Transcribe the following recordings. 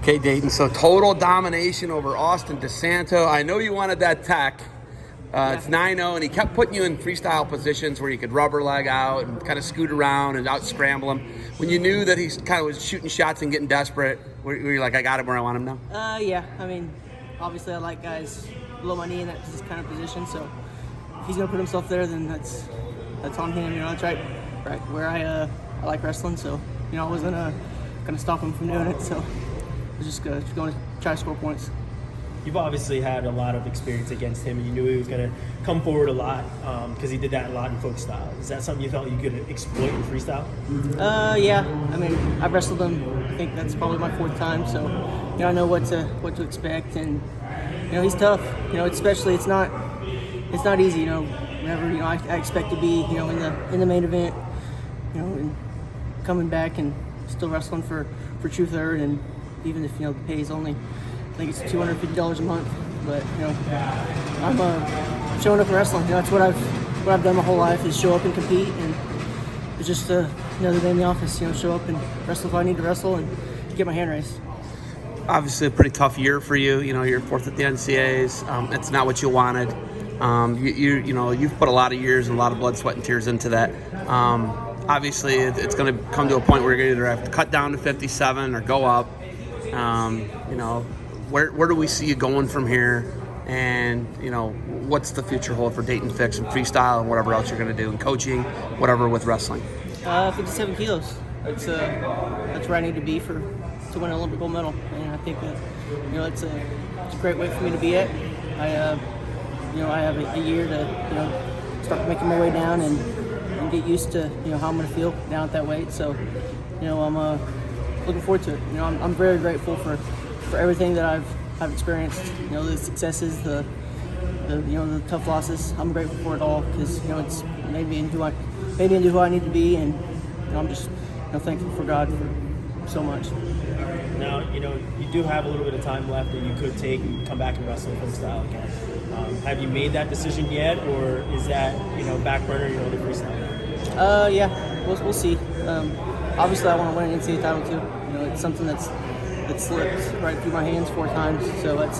Okay, Dayton, so total domination over Austin DeSanto. I know you wanted that tech. It's 9-0, and he kept putting you in freestyle positions where you could rubber leg out and kind of scoot around and out scramble him. When you knew that he kind of was shooting shots and getting desperate, were you like, I got him where I want him now? Yeah. I mean, obviously I like guys below my knee in that kind of position, so if he's going to put himself there, then that's on him. You know, that's right where I like wrestling, so, you know, I wasn't going to stop him from doing it, so I was just going to try to score points. You've obviously had a lot of experience against him, and you knew he was going to come forward a lot because he did that a lot in folk style. Is that something you felt you could exploit in freestyle? Yeah. I mean, I've wrestled him. I think that's probably my 4th time, so, you know, I know what to expect, and, you know, he's tough. You know, especially it's not easy. You know, whenever, you know, I expect to be, you know, in the main event, you know, and coming back and still wrestling for true third, and even if, you know, the pay is only, I think it's $250 a month, but, you know, I'm showing up and wrestling. You know, that's what I've done my whole life, is show up and compete, and it's just another day in the office. You know, show up and wrestle if I need to wrestle and get my hand raised. Obviously a pretty tough year for you. You know, you're 4th at the NCAAs. It's not what you wanted. You know, you've put a lot of years and a lot of blood, sweat, and tears into that. Obviously, it's going to come to a point where you're going to either have to cut down to 57 or go up. You know, where do we see you going from here? And, you know, what's the future hold for Dayton Fix and freestyle and whatever else you're going to do, and coaching, whatever with wrestling? 57 kilos. That's where I need to be to win an Olympic gold medal. And I think that, you know, it's a great way for me to be at. You know, I have a year to, you know, start making my way down and get used to, you know, how I'm going to feel down at that weight. So, you know, I'm looking forward to it. You know, I'm very grateful for everything that I've experienced. You know, the successes, the you know, the tough losses. I'm grateful for it all, because, you know, it's made me into who I need to be, and, you know, I'm just, you know, thankful for God for so much. Now, you know, you do have a little bit of time left that you could take and come back and wrestle folk style again. Have you made that decision yet, or is that, you know, back burner, you know, the freestyle? Yeah, we'll see. Obviously, I want to win an NCAA title too. You know, it's something that slipped right through my hands 4 times. So it's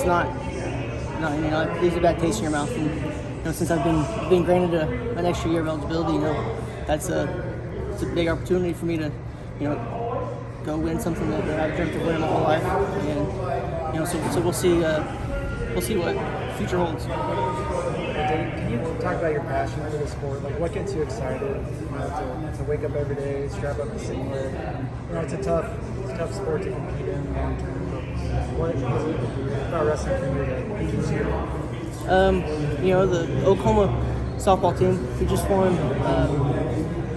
not, you know, it leaves a bad taste in your mouth. And, you know, since I've been granted an extra year of eligibility, you know, it's a big opportunity for me to, you know, go win something that I've dreamt of winning my whole life. And, you know, so we'll see. We'll see what the future holds. Can you talk about your passion for the sport? Like, what gets you excited? You know, to wake up every day, strap up the singlet. You know, it's a tough sport to compete in long term. What is it about wrestling for you that keeps you? You know, the Oklahoma softball team, we just won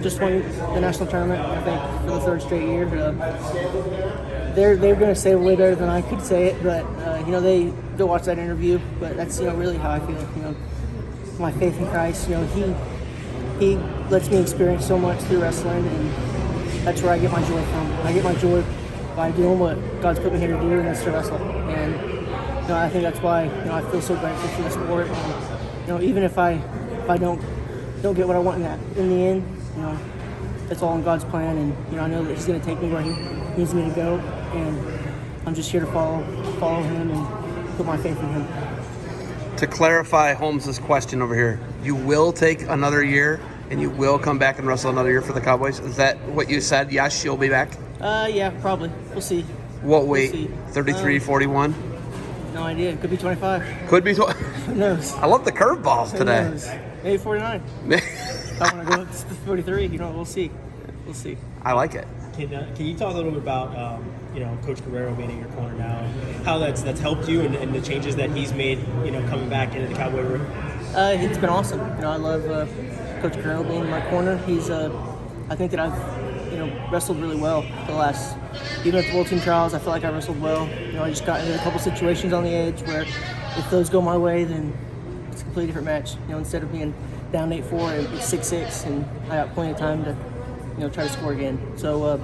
the national tournament, I think, for the 3rd straight year. They're going to say it way better than I could say it, but you know, they go watch that interview. But that's, you know, really how I feel. You know, my faith in Christ. You know, He lets me experience so much through wrestling, and that's where I get my joy from. I get my joy by doing what God's put me here to do, and that's to wrestle. And, you know, I think that's why, you know, I feel so grateful for the sport. And, you know, even if I don't get what I want in the end, you know, that's all in God's plan, and, you know, I know that He's going to take me where He needs me to go, and I'm just here to follow Him and put my faith in Him. To clarify Holmes' question over here, you will take another year and you will come back and wrestle another year for the Cowboys? Is that what you said? Yes, you'll be back? Yeah, probably. We'll see. What weight? We'll see. 33, 41? No idea. It could be 25. Could be. Who knows? I love the curveballs today. Who knows? Maybe 49. I want to go up to 43. You know, we'll see. We'll see. I like it. Can you talk a little bit about you know, Coach Guerrero being in your corner now, and how that's helped you, and the changes that he's made, you know, coming back into the Cowboy room? It's been awesome. You know, I love Coach Guerrero being in my corner. He's I think that I've, you know, wrestled really well the last, even at the World Team Trials. I feel like I wrestled well. You know, I just got into a couple situations on the edge where if those go my way, then it's a completely different match. You know, instead of being down 8-4, it's 6-6, and I got plenty of time to, you know, try to score again. So,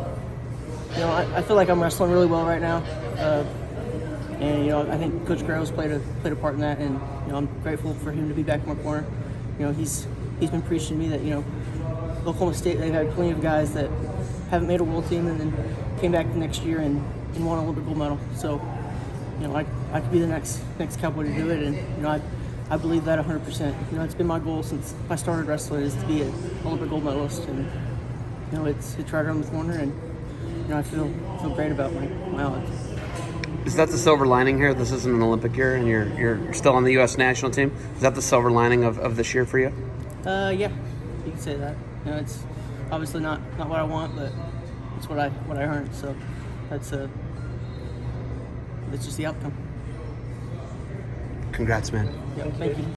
you know, I feel like I'm wrestling really well right now, and, you know, I think Coach Guerrero's played a part in that, and, you know, I'm grateful for him to be back in my corner. You know, he's been preaching to me that, you know, Oklahoma State, they've had plenty of guys that haven't made a world team and then came back the next year and, and won an Olympic gold medal. So, you know, I could be the next cowboy to do it, and you know, I believe that 100%. You know, it's been my goal since I started wrestling is to be an Olympic gold medalist, and you know, it's right around the corner, and you know, I feel great about my odds. Is that the silver lining here? This isn't an Olympic year, and you're still on the U.S. national team. Is that the silver lining of this year for you? Yeah, you can say that. You know, it's obviously not what I want, but it's what I earned. So that's just the outcome. Congrats, man. Yeah, thank you.